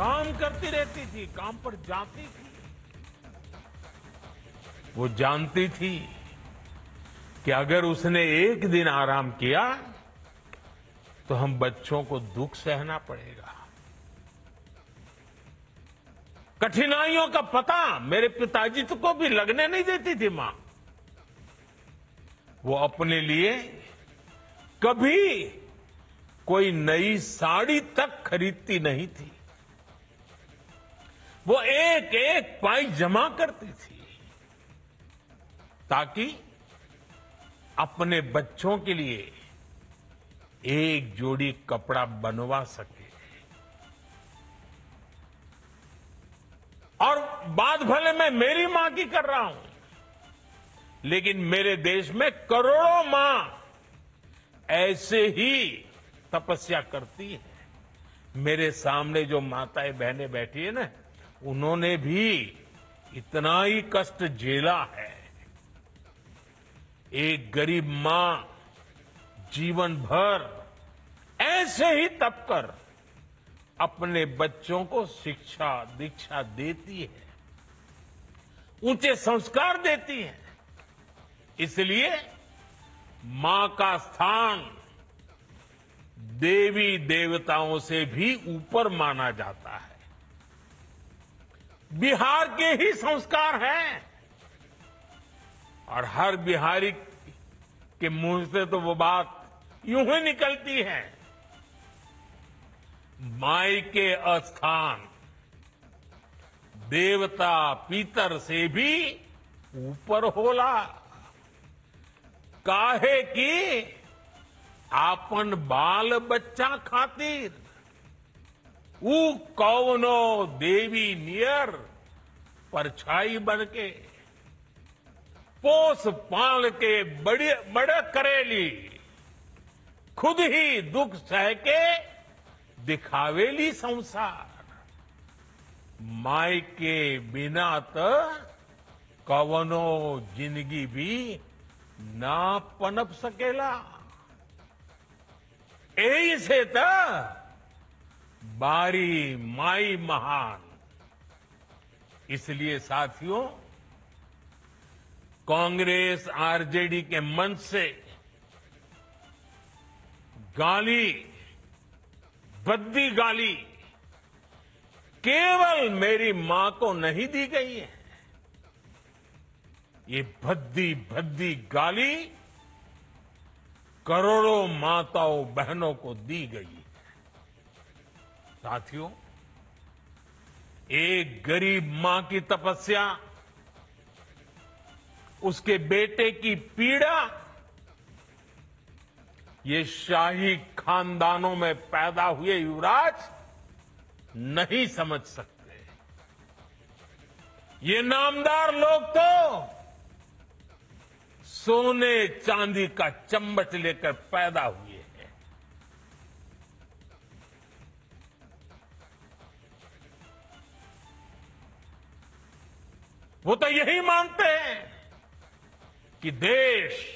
काम करती रहती थी, काम पर जाती थी। वो जानती थी कि अगर उसने एक दिन आराम किया तो हम बच्चों को दुख सहना पड़ेगा। कठिनाइयों का पता मेरे पिताजी को भी लगने नहीं देती थी मां। वो अपने लिए कभी कोई नई साड़ी तक खरीदती नहीं थी। वो एक एक पाई जमा करती थी ताकि अपने बच्चों के लिए एक जोड़ी कपड़ा बनवा सके। और बात भले मैं मेरी मां की कर रहा हूं, लेकिन मेरे देश में करोड़ों मां ऐसे ही तपस्या करती है। मेरे सामने जो माताएं बहनें बैठी है ना, उन्होंने भी इतना ही कष्ट झेला है। एक गरीब मां जीवन भर ऐसे ही तप कर अपने बच्चों को शिक्षा दीक्षा देती है, ऊंचे संस्कार देती है। इसलिए मां का स्थान देवी देवताओं से भी ऊपर माना जाता है। बिहार के ही संस्कार हैं और हर बिहारी के मुंह से तो वो बात यूं ही निकलती है, माई के अस्थान देवता पितर से भी ऊपर होला। काहे की आपन बाल बच्चा खातिर ऊ कौनो देवी नियर परछाई बनके पोस पाल के बड़े करेली, खुद ही दुख सह के दिखावेली संसार। माई के बिना तो कवनो जिंदगी भी ना पनप सकेला। यही से तो बारी माई महान। इसलिए साथियों, कांग्रेस आरजेडी के मंच से गाली, भद्दी गाली केवल मेरी मां को नहीं दी गई है। ये भद्दी भद्दी गाली करोड़ों माताओं बहनों को दी गई है। साथियों, एक गरीब मां की तपस्या, उसके बेटे की पीड़ा, ये शाही खानदानों में पैदा हुए युवराज नहीं समझ सकते। ये नामदार लोग तो सोने चांदी का चम्मच लेकर पैदा हुए हैं। वो तो यही मानते हैं कि देश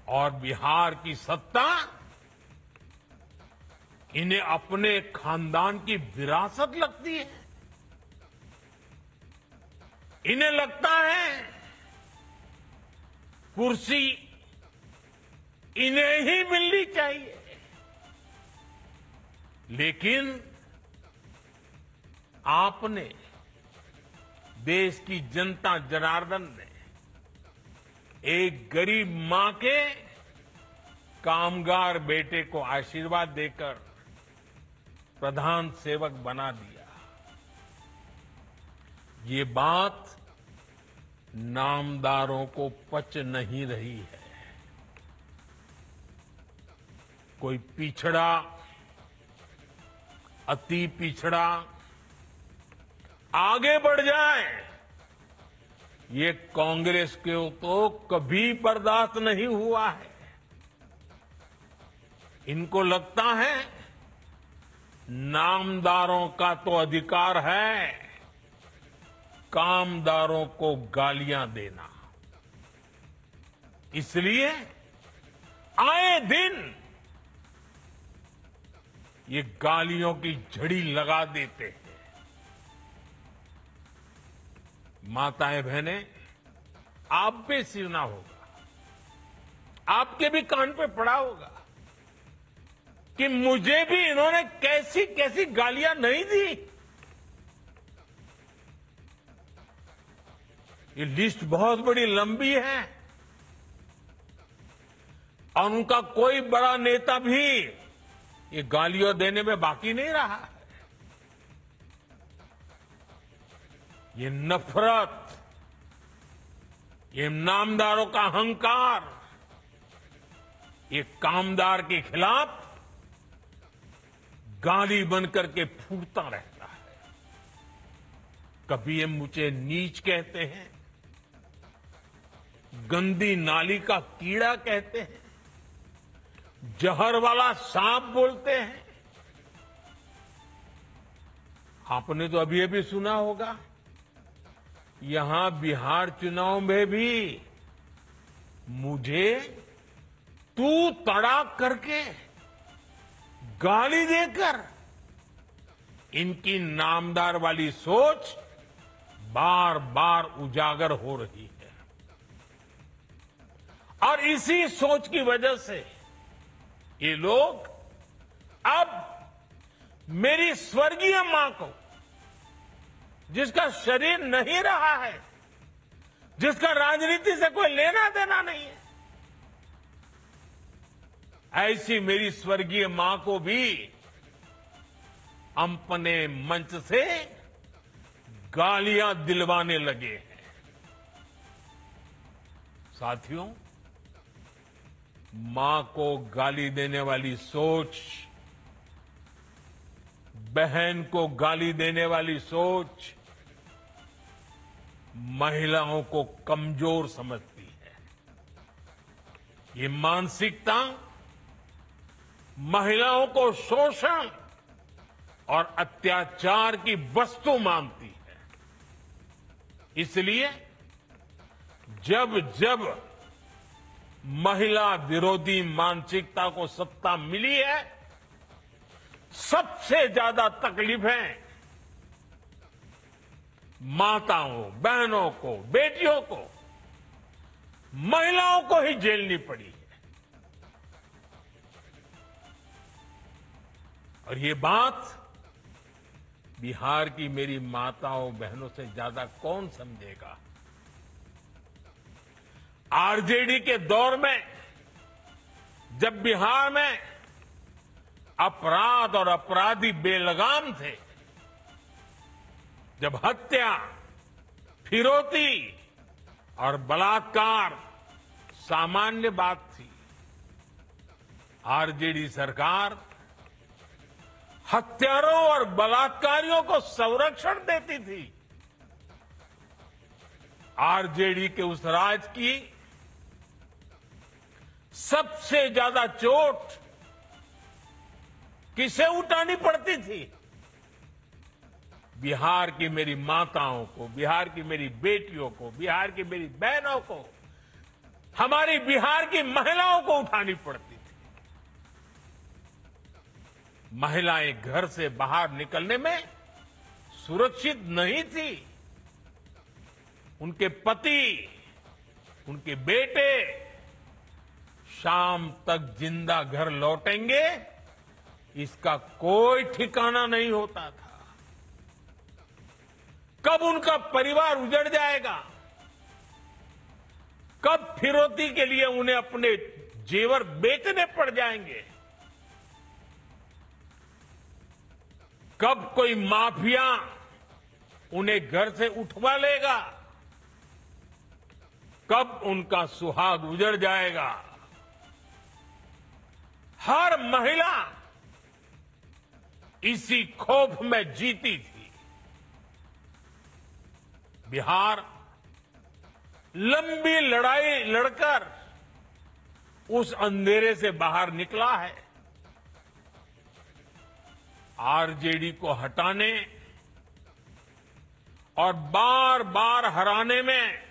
और बिहार की सत्ता इन्हें अपने खानदान की विरासत लगती है। इन्हें लगता है कुर्सी इन्हें ही मिलनी चाहिए। लेकिन आपने, देश की जनता जनार्दन ने एक गरीब मां के कामगार बेटे को आशीर्वाद देकर प्रधान सेवक बना दिया। ये बात नामदारों को पच नहीं रही है। कोई पिछड़ा, अति पिछड़ा आगे बढ़ जाए, ये कांग्रेस के तो कभी बर्दाश्त नहीं हुआ है। इनको लगता है नामदारों का तो अधिकार है कामदारों को गालियां देना। इसलिए आए दिन ये गालियों की झड़ी लगा देते हैं। माताएं बहनें, आप पे सुना होगा, आपके भी कान पे पड़ा होगा कि मुझे भी इन्होंने कैसी कैसी गालियां नहीं दी। ये लिस्ट बहुत बड़ी लंबी है और उनका कोई बड़ा नेता भी ये गालियां देने में बाकी नहीं रहा है। ये नफरत, ये नामदारों का अहंकार, ये कामदार के खिलाफ गाली बनकर के फूटता रहता है। कभी ये मुझे नीच कहते हैं, गंदी नाली का कीड़ा कहते हैं, जहर वाला सांप बोलते हैं। आपने तो अभी अभी सुना होगा, यहां बिहार चुनाव में भी मुझे तू तड़ाक करके गाली देकर इनकी नामदार वाली सोच बार बार उजागर हो रही है। और इसी सोच की वजह से ये लोग अब मेरी स्वर्गीय मां को, जिसका शरीर नहीं रहा है, जिसका राजनीति से कोई लेना देना नहीं है, ऐसी मेरी स्वर्गीय मां को भी अपने मंच से गालियां दिलवाने लगे हैं। साथियों, मां को गाली देने वाली सोच, बहन को गाली देने वाली सोच महिलाओं को कमजोर समझती है। ये मानसिकता महिलाओं को शोषण और अत्याचार की वस्तु मानती है। इसलिए जब जब महिला विरोधी मानसिकता को सत्ता मिली है, सबसे ज्यादा तकलीफें माताओं, बहनों को, बेटियों को, महिलाओं को ही झेलनी पड़ी है। और ये बात बिहार की मेरी माताओं बहनों से ज्यादा कौन समझेगा। आरजेडी के दौर में जब बिहार में अपराध और अपराधी बेलगाम थे, जब हत्या, फिरौती और बलात्कार सामान्य बात थी, आरजेडी सरकार हत्यारों और बलात्कारियों को संरक्षण देती थी। आरजेडी के उस राज की सबसे ज्यादा चोट किसे उठानी पड़ती थी? बिहार की मेरी माताओं को, बिहार की मेरी बेटियों को, बिहार की मेरी बहनों को, हमारी बिहार की महिलाओं को उठानी पड़ती थी। महिलाएं घर से बाहर निकलने में सुरक्षित नहीं थी। उनके पति, उनके बेटे शाम तक जिंदा घर लौटेंगे, इसका कोई ठिकाना नहीं होता था। कब उनका परिवार उजड़ जाएगा, कब फिरौती के लिए उन्हें अपने जेवर बेचने पड़ जाएंगे, कब कोई माफिया उन्हें घर से उठवा लेगा, कब उनका सुहाग उजड़ जाएगा। हर महिला इसी खौफ में जीती थी। बिहार लंबी लड़ाई लड़कर उस अंधेरे से बाहर निकला है। आरजेडी को हटाने और बार बार हराने में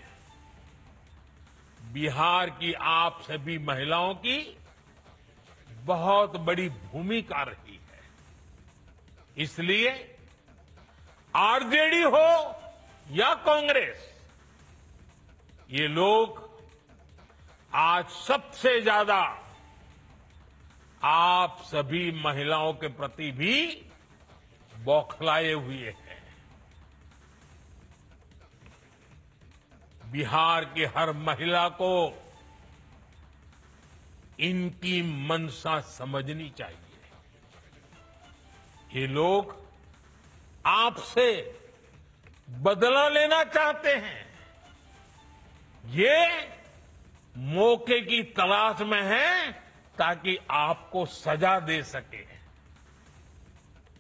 बिहार की आप सभी महिलाओं की बहुत बड़ी भूमिका रही है। इसलिए आरजेडी हो या कांग्रेस, ये लोग आज सबसे ज्यादा आप सभी महिलाओं के प्रति भी बौखलाए हुए हैं। बिहार की हर महिला को इनकी मंशा समझनी चाहिए। ये लोग आपसे बदला लेना चाहते हैं। ये मौके की तलाश में हैं ताकि आपको सजा दे सके।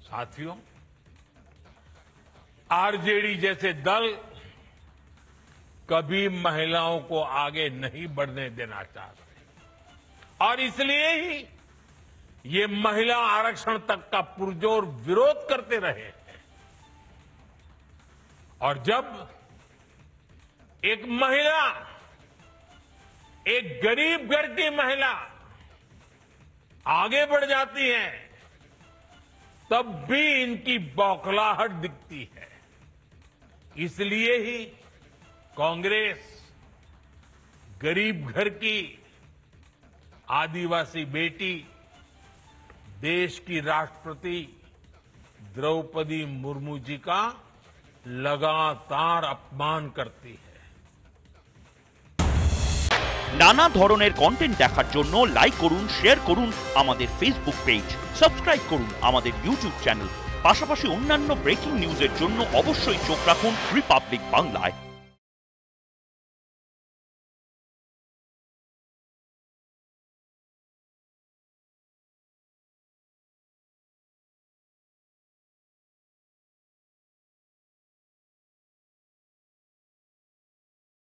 साथियों, आरजेडी जैसे दल कभी महिलाओं को आगे नहीं बढ़ने देना चाहते और इसलिए ही ये महिला आरक्षण तक का पुरजोर विरोध करते रहे हैं। और जब एक महिला, एक गरीब घर की महिला आगे बढ़ जाती है, तब भी इनकी बौखलाहट दिखती है। इसलिए ही कांग्रेस गरीब घर की आदिवासी बेटी, देश की राष्ट्रपति द्रौपदी मुर्मू जी का लगातार अपमान करती है। নানা ধরনের কন্টেন্ট দেখার জন্য লাইক করুন, শেয়ার করুন আমাদের ফেসবুক পেজ, সাবস্ক্রাইব করুন আমাদের ইউটিউব চ্যানেল। পাশাপাশি অন্যান্য ব্রেকিং নিউজের জন্য অবশ্যই চোখ রাখুন রিপাবলিক বাংলায়।